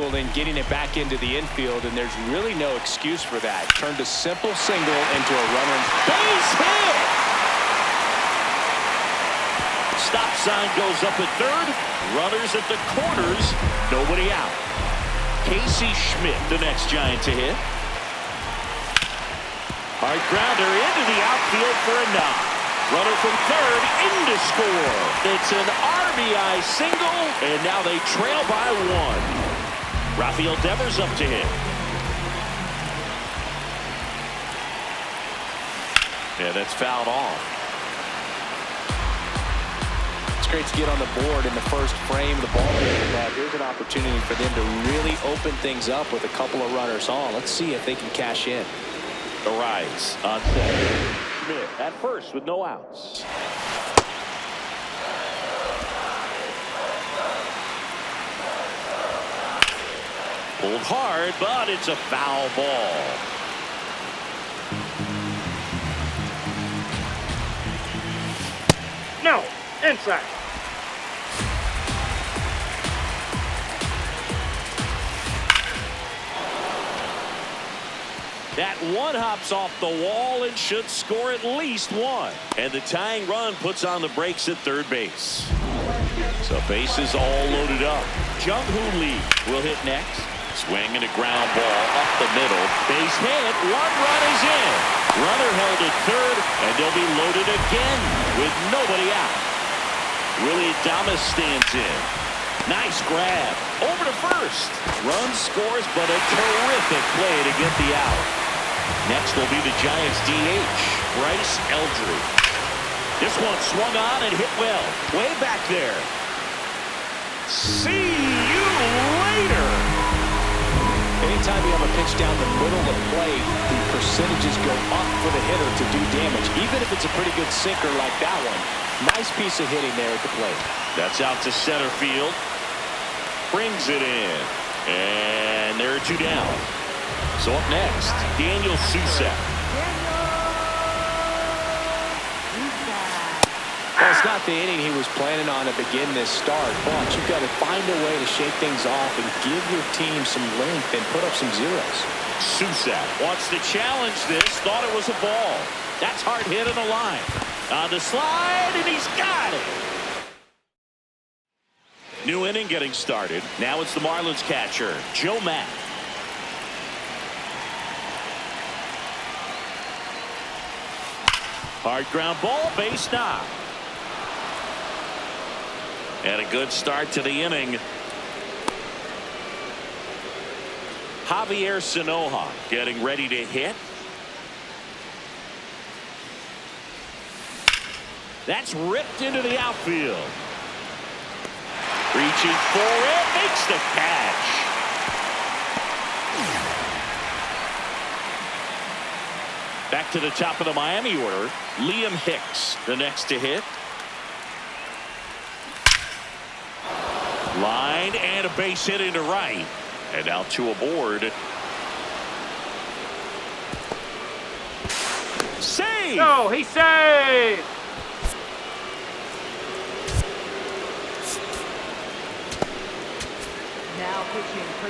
And getting it back into the infield, and there's really no excuse for that. Turned a simple single into a runner. Base hit! Stop sign goes up at third. Runners at the corners. Nobody out. Casey Schmidt, the next Giant to hit. Hard grounder into the outfield for a knock. Runner from third in to score. It's an RBI single, and now they trail by one. Rafael Devers up to hit. Yeah, that's fouled off. It's great to get on the board in the first frame of the ball game, but here's an opportunity for them to really open things up with a couple of runners on. Let's see if they can cash in. The rise on second. Schmidt at first with no outs. Pulled hard, but it's a foul ball. No, inside. That one hops off the wall and should score at least one. And the tying run puts on the brakes at third base. So bases all loaded up. Jung-Hoo Lee will hit next. Swing and a ground ball up the middle. Base hit. One run is in. Runner held at third, and they'll be loaded again with nobody out. Willie Adames stands in. Nice grab. Over to first. Run scores, but a terrific play to get the out. Next will be the Giants' DH, Bryce Eldridge. This one swung on and hit well. Way back there. See you later. Anytime you have a pitch down the middle of the plate, the percentages go up for the hitter to do damage, even if it's a pretty good sinker like that one. Nice piece of hitting there at the plate. That's out to center field. Brings it in. And there are two down. So up next, Daniel Susac. Well, it's not the inning he was planning on to begin this start, but you've got to find a way to shake things off and give your team some length and put up some zeros. Susac wants to challenge this. Thought it was a ball. That's hard hit on the line. On the slide, and he's got it. New inning getting started. Now it's the Marlins catcher, Joe Mack. Hard ground ball, base knock. And a good start to the inning. Javier Sanoja getting ready to hit. That's ripped into the outfield. Reaching for it, makes the catch. Back to the top of the Miami order, Liam Hicks, the next to hit. Line and a base hit into right. And now two aboard. Save! No, he saved!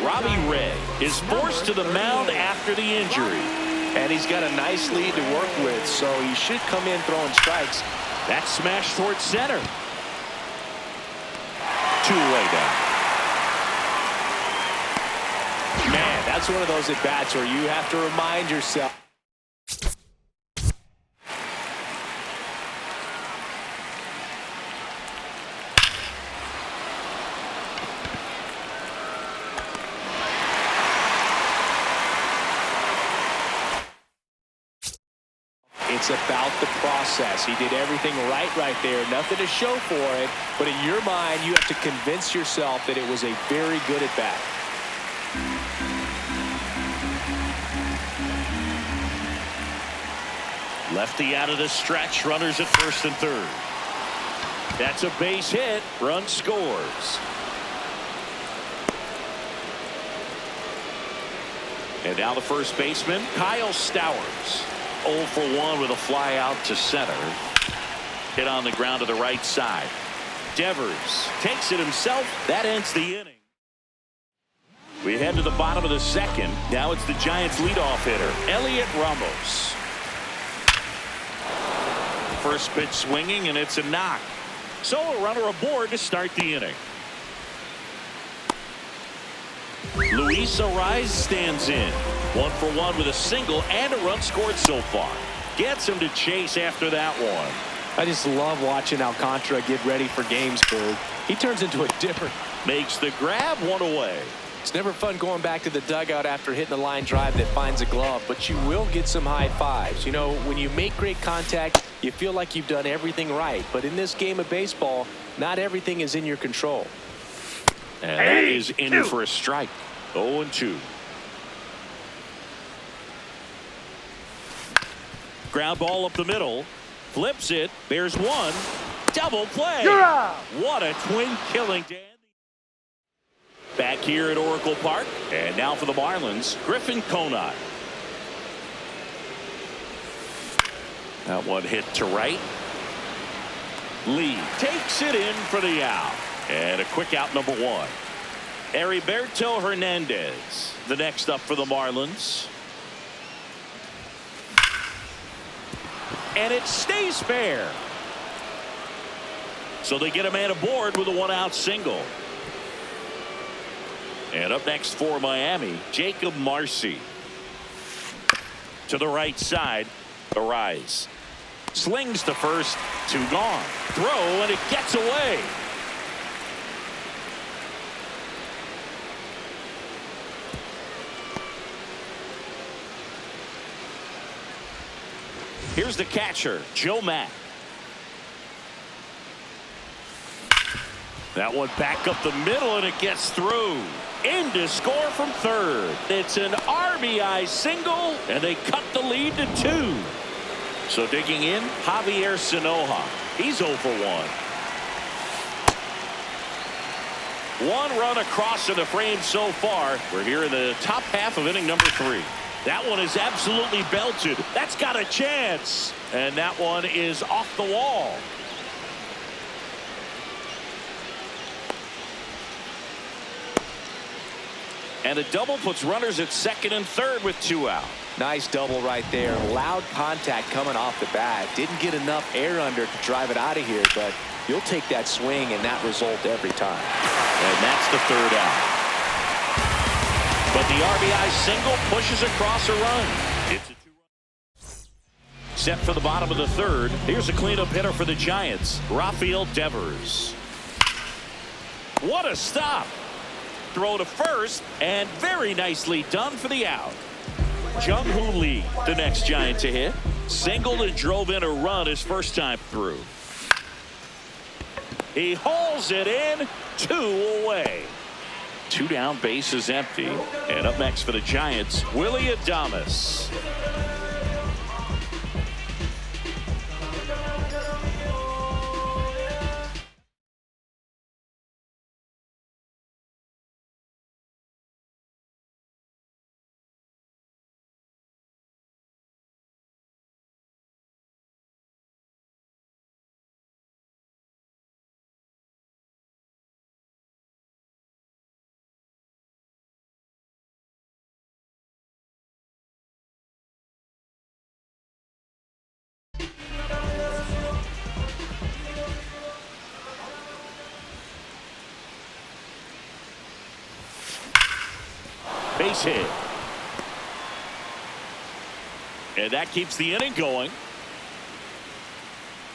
Robbie Ray is forced to the mound after the injury. And he's got a nice lead to work with, so he should come in throwing strikes. That smash towards center. Two-way down. Man, that's one of those at-bats where you have to remind yourself. It's about the process. He did everything right there. Nothing to show for it. But in your mind, you have to convince yourself that it was a very good at-bat. Lefty out of the stretch. Runners at first and third. That's a base hit. Run scores. And now the first baseman, Kyle Stowers. 0 for 1 with a fly out to center. Hit on the ground to the right side. Devers takes it himself. That ends the inning. We head to the bottom of the second. Now it's the Giants leadoff hitter, Elliot Ramos. First pitch swinging, and it's a knock. So a runner aboard to start the inning. Luis Arraez stands in. 1 for 1 with a single and a run scored so far. Gets him to chase after that one. I just love watching Alcantara get ready for games, Berg. He turns into a different. Makes the grab, 1 away. It's never fun going back to the dugout after hitting a line drive that finds a glove, but you will get some high fives. You know, when you make great contact, you feel like you've done everything right. But in this game of baseball, not everything is in your control. And that is in for a strike. 0-2. Ground ball up the middle. Flips it. There's one. Double play. What a twin killing, Dan. Back here at Oracle Park. And now for the Marlins, Griffin Conine. That one hit to right. Lee takes it in for the out. And a quick out, number 1. Heriberto Hernandez, the next up for the Marlins. And it stays fair. So they get a man aboard with a 1-out single. And up next for Miami, Jacob Marcy. To the right side, Arraez. Slings to first, 2 gone. Throw, and it gets away. Here's the catcher, Joe Mack. That one back up the middle, and it gets through. In to score from third. It's an RBI single, and they cut the lead to 2. So digging in, Javier Sanoja. He's 0 for 1. 1 run across in the frame so far. We're here in the top half of inning number 3. That one is absolutely belted. That's got a chance. And that one is off the wall. And a double puts runners at second and third with 2 out. Nice double right there. Loud contact coming off the bat. Didn't get enough air under to drive it out of here, but you'll take that swing and that result every time. And that's the 3rd out. But the RBI single pushes across a run. It's a 2-run. Set for the bottom of the 3rd. Here's a cleanup hitter for the Giants, Rafael Devers. What a stop. Throw to first, and very nicely done for the out. Jung-Hoo Lee, the next Giant to hit. Singled and drove in a run his first time through. He hauls it in, 2 away. 2 down, base is empty. And up next for the Giants, Willy Adames. Base hit. And that keeps the inning going.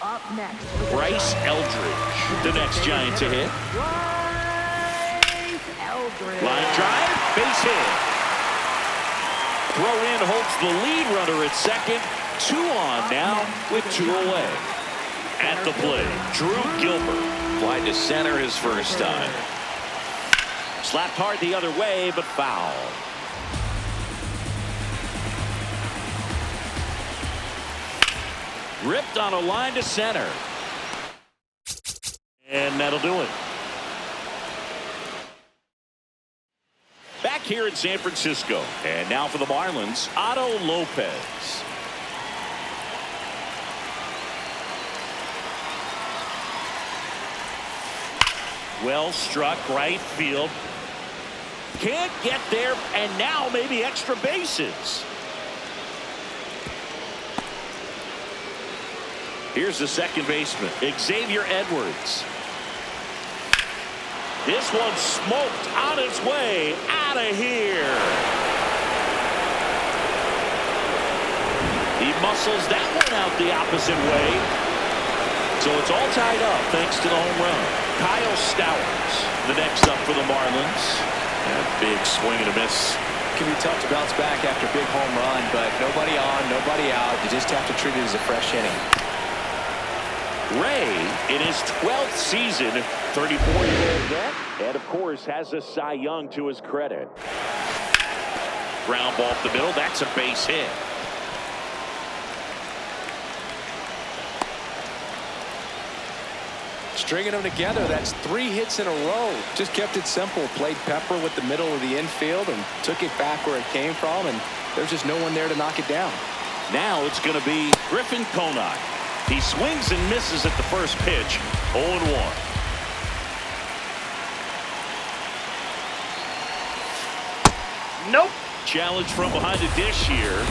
Up next, Bryce Eldridge, the next Giant to hit. Bryce Eldridge. Line drive, base hit. Throw in holds the lead runner at second. 2 on now with 2 away. At the plate, Drew Gilbert. Fly to center his first time. Slapped hard the other way, but foul. Ripped on a line to center. And that'll do it. Back here in San Francisco. And now for the Marlins, Otto Lopez. Well struck right field. Can't get there, and now maybe extra bases. Here's the second baseman, Xavier Edwards. This one smoked on its way out of here. He muscles that one out the opposite way. So it's all tied up thanks to the home run. Kyle Stowers, the next up for the Marlins. And a big swing and a miss. It can be tough to bounce back after a big home run, but nobody on, nobody out. You just have to treat it as a fresh inning. Ray, in his 12th season, 34-year-old vet, and of course has a Cy Young to his credit. Ground ball up the middle, that's a base hit. Stringing them together, that's 3 hits in a row. Just kept it simple. Played pepper with the middle of the infield and took it back where it came from, and there's just no one there to knock it down. Now it's going to be Griffin Conine. He swings and misses at the first pitch, 0-1. Nope. Challenge from behind the dish here.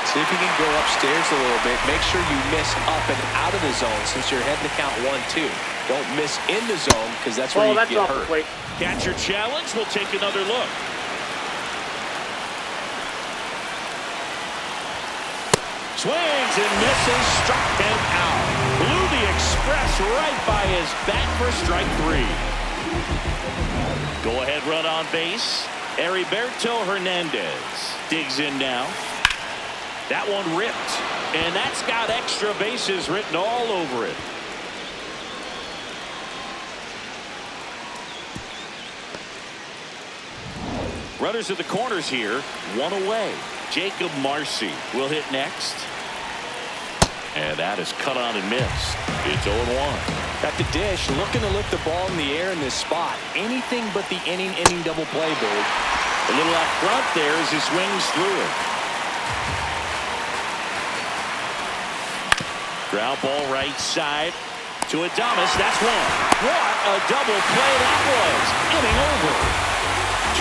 See if you can go upstairs a little bit. Make sure you miss up and out of the zone since you're heading to count 1-2. Don't miss in the zone because that's where you that's get off hurt. the plate. Catcher challenge. We'll take another look. Swings and misses, struck him out. Blew the express right by his bat for strike 3. Go ahead run on base. Heriberto Hernandez digs in now. That one ripped, and that's got extra bases written all over it. Runners at the corners here, one away. Jacob Marcy will hit next. And that is cut on and missed. It's 0-1. At the dish, looking to lift the ball in the air in this spot. Anything but the inning double play, Bird. A little out front there as he swings through it. Ground ball right side to Adames. That's one. What a double play that was. Inning over.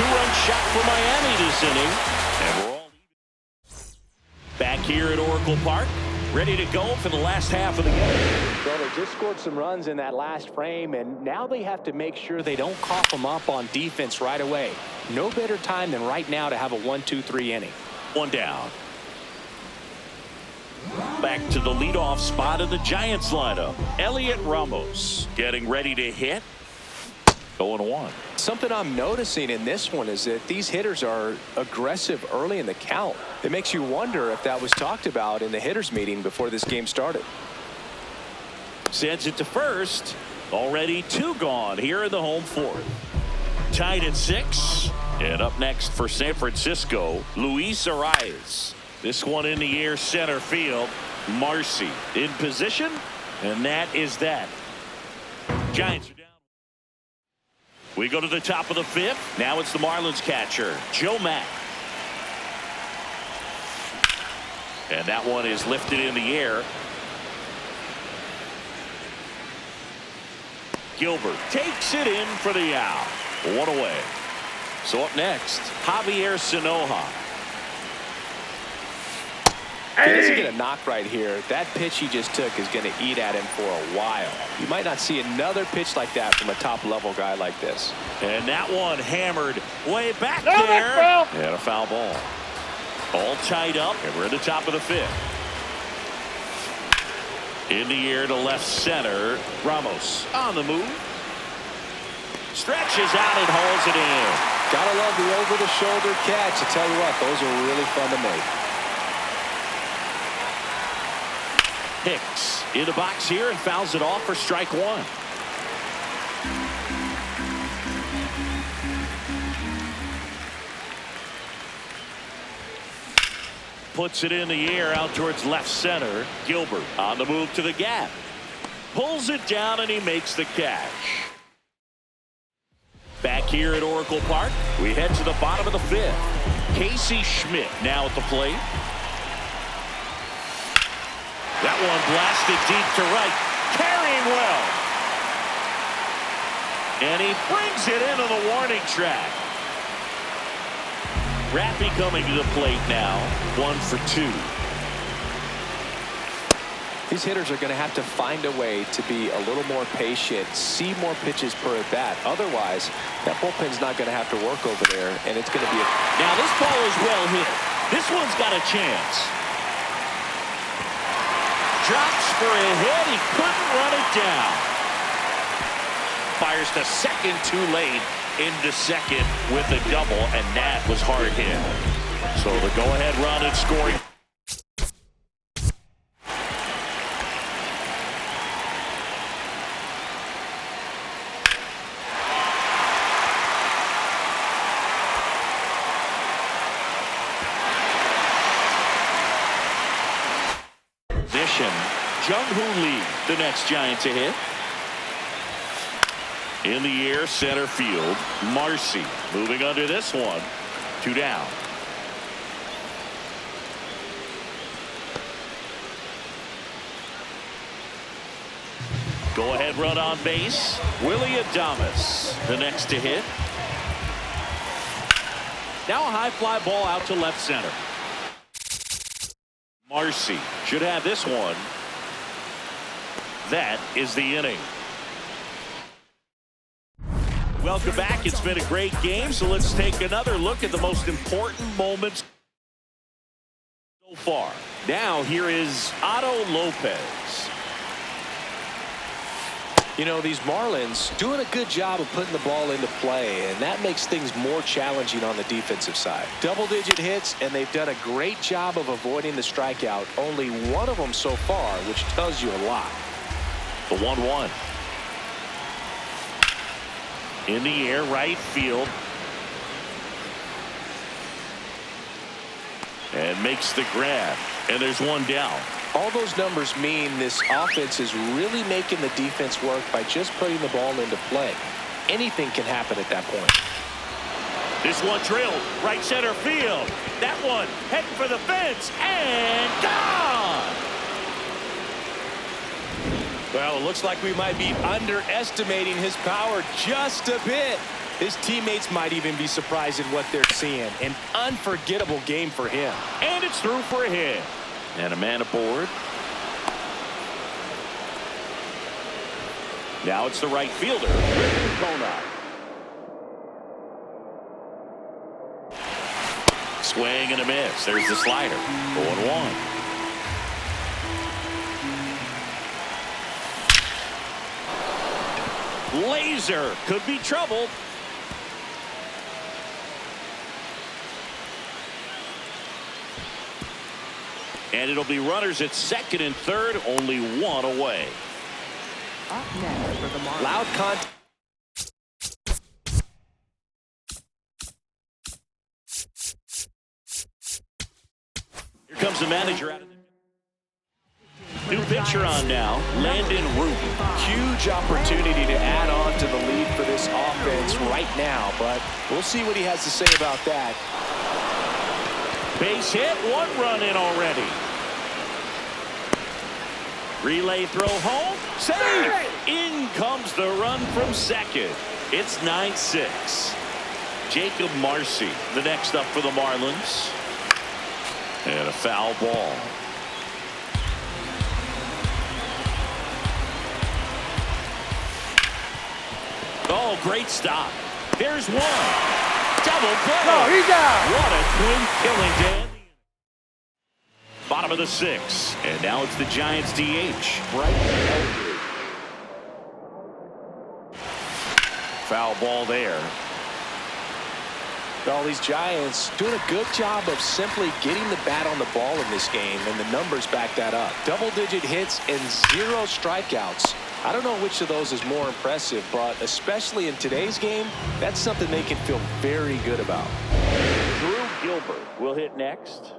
2-run shot for Miami this inning. And we're all back here at Oracle Park. Ready to go for the last half of the game. Well, they just scored some runs in that last frame, and now they have to make sure they don't cough them up on defense right away. No better time than right now to have a 1-2-3 inning. One down. Back to the leadoff spot of the Giants lineup. Elliot Ramos getting ready to hit. 0-1. Something I'm noticing in this one is that these hitters are aggressive early in the count. It makes you wonder if that was talked about in the hitters meeting before this game started. Sends it to first. Already 2 gone here in the home fourth. Tied at 6. And up next for San Francisco, Luis Arraez. This one in the air center field. Marcy in position. And that is that. Giants are down. We go to the top of the 5th. Now it's the Marlins catcher, Joe Mack. And that one is lifted in the air. Gilbert takes it in for the out. 1 away. So up next, Javier Sanoja. If he doesn't get a knock right here, that pitch he just took is going to eat at him for a while. You might not see another pitch like that from a top-level guy like this. And that one hammered way back No, there. that's foul. And a foul ball. All tied up, and we're at the top of the 5th. In the air to left center. Ramos on the move. Stretches out and hauls it in. Gotta love the over-the-shoulder catch. I tell you what, those are really fun to make. Hicks in the box here and fouls it off for strike 1. Puts it in the air out towards left center. Gilbert on the move to the gap. Pulls it down and he makes the catch. Back here at Oracle Park, we head to the bottom of the 5th. Casey Schmidt now at the plate. That one blasted deep to right. Carrying swing well. And he brings it into the warning track. Rappy coming to the plate now. 1 for 2. These hitters are going to have to find a way to be a little more patient, see more pitches per at bat. Otherwise, that bullpen's not going to have to work over there, and it's going to be a... Now this ball is well hit. This one's got a chance. Drops for a hit. He couldn't run it down. Fires to second too late. Into second with a double, and that was hard hit. So the go-ahead run and scoring. Jung-Hoo Lee, the next Giant to hit. In the air, center field. Marcy moving under this one. 2 down. Go ahead run on base. Willie Adames, the next to hit. Now a high fly ball out to left center. Marcy should have this one. That is the inning. Welcome back. It's been a great game, so let's take another look at the most important moments so far. Now here is Otto Lopez. You know, these Marlins doing a good job of putting the ball into play, and that makes things more challenging on the defensive side. Double-digit hits, and they've done a great job of avoiding the strikeout. Only one of them so far, which tells you a lot. The 1-1. In the air, right field. And makes the grab. And there's one down. All those numbers mean this offense is really making the defense work by just putting the ball into play. Anything can happen at that point. This one drilled right center field. That one heading for the fence and gone. Well, it looks like we might be underestimating his power just a bit. His teammates might even be surprised at what they're seeing. An unforgettable game for him. And it's through for a hit. And a man aboard. Now it's the right fielder. Swing and a miss. There's the slider. 0-1. Laser could be trouble. And it'll be runners at second and third, only one away. Up next for the Marlins. Loud contact. Here comes the manager out of the new pitcher on now, Landon Root. Huge opportunity to add on to the lead for this offense right now, but we'll see what he has to say about that. Base hit, 1 run in already. Relay throw home, safe. In comes the run from second. It's 9-6. Jacob Marcy, the next up for the Marlins. And a foul ball. Oh, great stop. There's one. Double play. Oh, he's out. What a twin killing day. Bottom of the 6th. And now it's the Giants DH. Foul ball there. Well, these Giants doing a good job of simply getting the bat on the ball in this game, and the numbers back that up. Double-digit hits and 0 strikeouts. I don't know which of those is more impressive, but especially in today's game, that's something they can feel very good about. Drew Gilbert will hit next.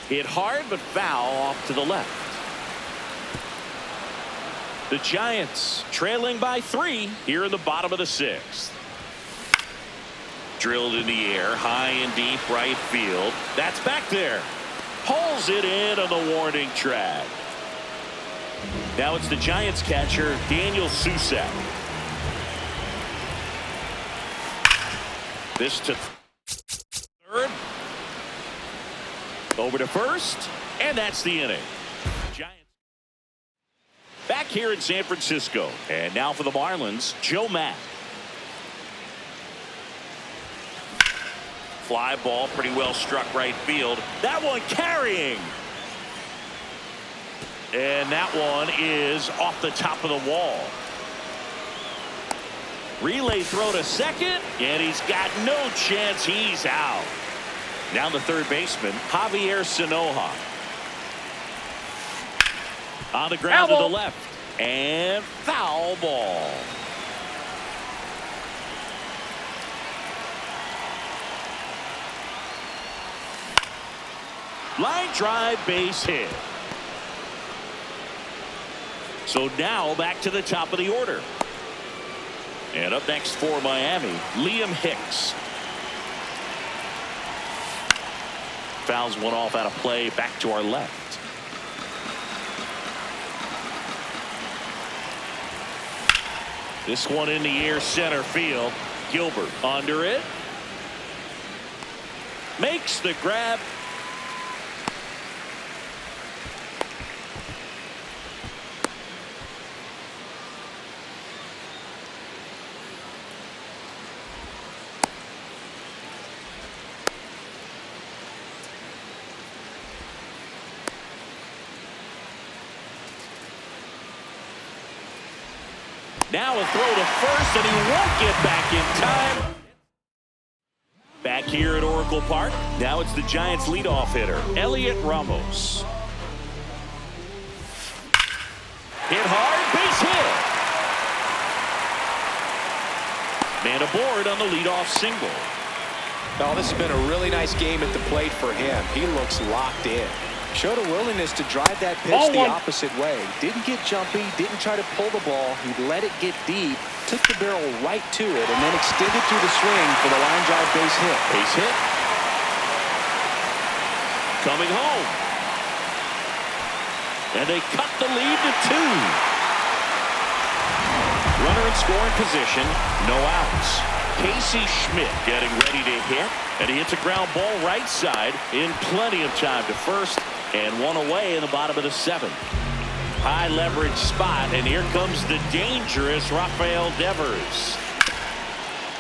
Hit hard, but foul off to the left. The Giants trailing by 3 here in the bottom of the 6th. Drilled in the air, high and deep right field. That's back there. Pulls it in on the warning track. Now it's the Giants catcher, Daniel Susak. This to third. Over to first. And that's the inning. Giants back here in San Francisco. And now for the Marlins, Joe Mack. Fly ball, pretty well struck right field. That one carrying. And that one is off the top of the wall. Relay throw to second, and he's got no chance. He's out. Now the third baseman, Javier Sanoja. On the ground to the left. And foul ball. Line drive, base hit. So now back to the top of the order. And up next for Miami, Liam Hicks. Fouls one off out of play, back to our left. This one in the air, center field. Gilbert under it. Makes the grab. Now a throw to first, and he won't get back in time. Back here at Oracle Park, now it's the Giants' leadoff hitter, Elliot Ramos. Hit hard, base hit. Man aboard on the leadoff single. Oh, this has been a really nice game at the plate for him. He looks locked in. Showed a willingness to drive that pitch the opposite way. Didn't get jumpy, didn't try to pull the ball. He let it get deep, took the barrel right to it, and then extended through the swing for the line drive base hit. Base hit. Coming home. And they cut the lead to 2. Runner in scoring position, no outs. Casey Schmidt getting ready to hit, and he hits a ground ball right side in plenty of time to first, and one away in the bottom of the 7th. High leverage spot, and here comes the dangerous Rafael Devers.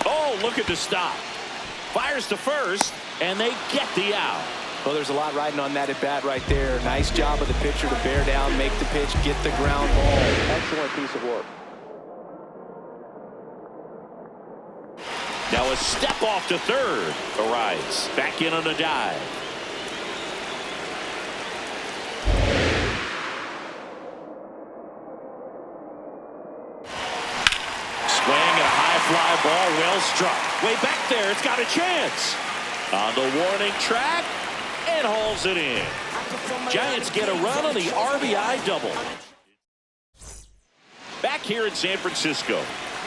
Oh, look at the stop. Fires to first, and they get the out. Well, there's a lot riding on that at bat right there. Nice job of the pitcher to bear down, make the pitch, get the ground ball. Excellent piece of work. Now a step off to third. Arias back in on a dive. Swing and a high fly ball, well struck. Way back there, it's got a chance. On the warning track, and hauls it in. Giants get a run on the RBI double. Back here in San Francisco,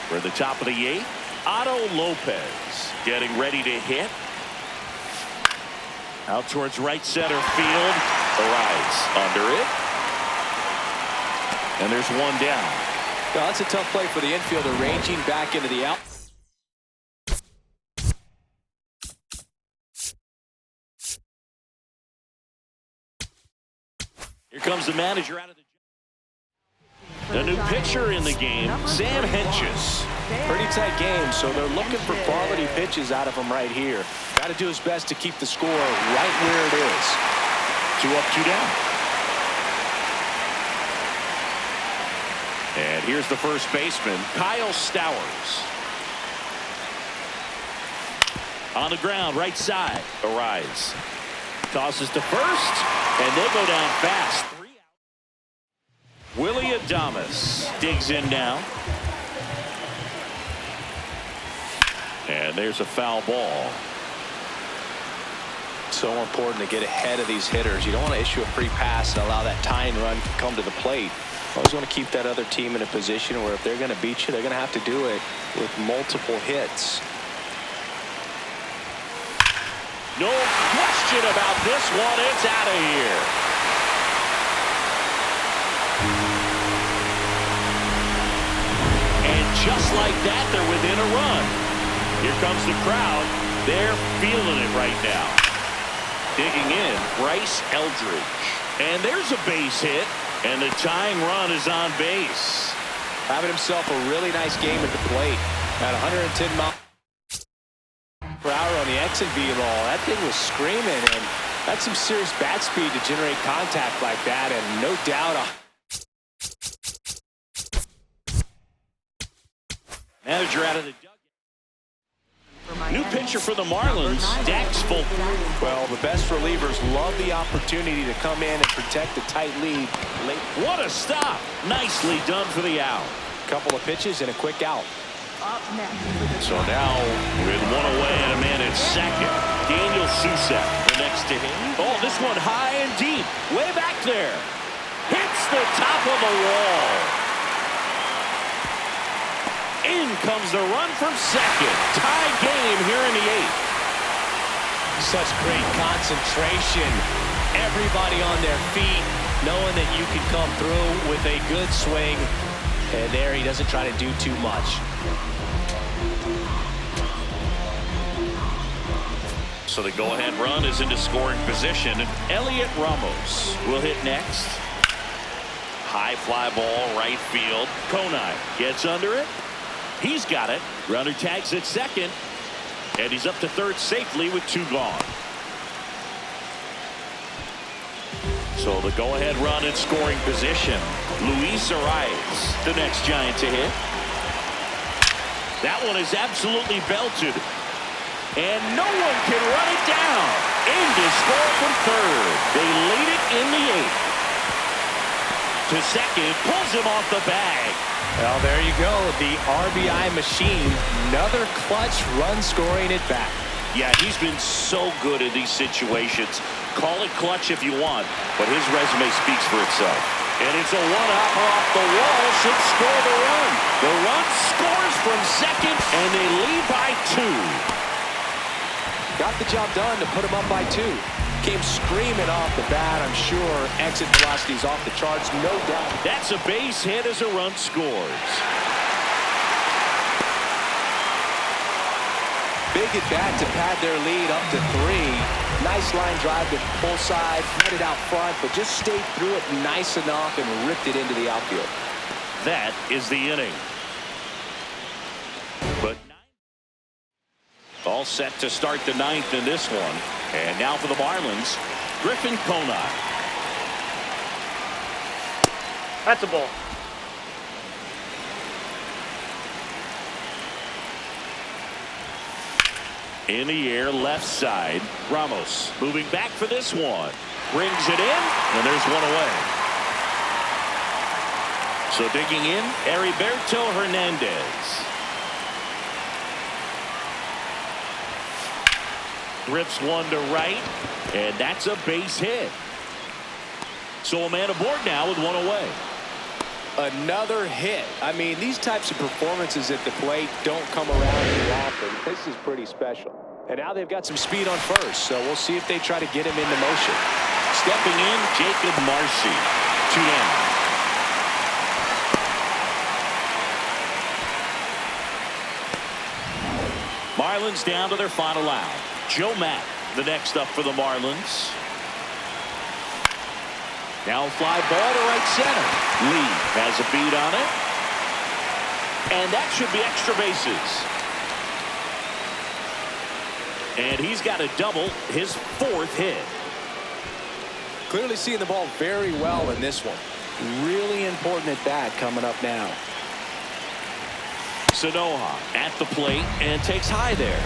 we're at the top of the 8th. Otto Lopez getting ready to hit. Out towards right center field. Arias under it. And there's one down. Well, that's a tough play for the infielder, ranging back into the out. Here comes the manager out of the new pitcher in the game, Sam Hentges. Pretty tight game, so they're looking for quality pitches out of him right here. Got to do his best to keep the score right where it is. 2 up, 2 down. And here's the first baseman, Kyle Stowers. On the ground, right side. Arias tosses to first, and they go down fast. 3 out. Willy Adames digs in now. And there's a foul ball. So important to get ahead of these hitters. You don't want to issue a free pass and allow that tying run to come to the plate. You always want to keep that other team in a position where if they're going to beat you, they're going to have to do it with multiple hits. No question about this one. It's out of here. just like that, they're within a run. Here comes the crowd. They're feeling it right now. Digging in, Bryce Eldridge. And there's a base hit, and the tying run is on base. Having himself a really nice game at the plate. At 110 miles per hour on the exit V-ball. That thing was screaming, and that's some serious bat speed to generate contact like that, and no doubt Manager out of the new pitcher for the Marlins, Dax Fulton. well, the best relievers love the opportunity to come in and protect the tight lead late. What a stop. Nicely done for the out. Couple of pitches and a quick out. Up next. So now with one away and a man at second, Daniel Susak next to him. Oh, this one high and deep, way back there. Hits the top of the wall. In comes the run from second. Tie game here in the eighth. Such great concentration. Everybody on their feet, knowing that you can come through with a good swing. And there he doesn't try to do too much. So the go-ahead run is into scoring position. And Elliot Ramos will hit next. High fly ball, right field. Konai gets under it. He's got it. Runner tags at second. And he's up to third safely with 2 gone. So the go-ahead run in scoring position. Luis Arias, the next Giant to hit. That one is absolutely belted. And no one can run it down. In to score from third. They lead it in the eighth. To second, pulls him off the bag. Well, there you go. The RBI machine. Another clutch run scoring it back. Yeah, he's been so good in these situations. Call it clutch if you want, but his resume speaks for itself. And it's a one-hopper off the wall, should score the run. The run scores from second, and they lead by 2. Got the job done to put him up by 2. Came screaming off the bat, I'm sure. Exit velocity's off the charts, no doubt. That's a base hit as a run scores. Big at bat to pad their lead up to 3. Nice line drive to pull side, headed out front, but just stayed through it nice enough and ripped it into the outfield. That is the inning. But all set to start the 9th in this one. And now for the Marlins, Griffin Konai. That's a ball. In the air, left side. Ramos moving back for this one. Brings it in, and there's one away. So digging in, Heriberto Hernandez. Rips one to right, and that's a base hit. So a man aboard now with one away. Another hit. I mean, these types of performances at the plate don't come around too often. This is pretty special. And now they've got some speed on first, so we'll see if they try to get him into motion. Stepping in, Jacob Marcy. 2 down. Marlins down to their final out. Joe Mack, the next up for the Marlins. Now fly ball to right center. Lee has a beat on it. And that should be extra bases. And he's got a double, his 4th hit. Clearly seeing the ball very well in this one. Really important at bat coming up now. Sanoja at the plate and takes high there.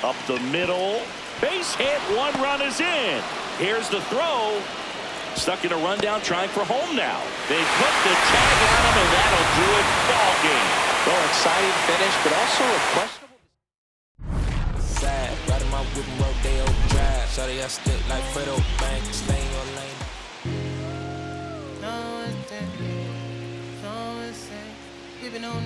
Up the middle. Base hit. 1 run is in. Here's the throw. Stuck in a rundown trying for home now. They put the tag on him, and that'll do it. Ball game. Well, exciting finish, but also a questionable. Sad, riding my whip and Rodeo Drive. Shawty, I stick like Fredo Bank, stay on lane. No, it's that. No, it's that. Keeping on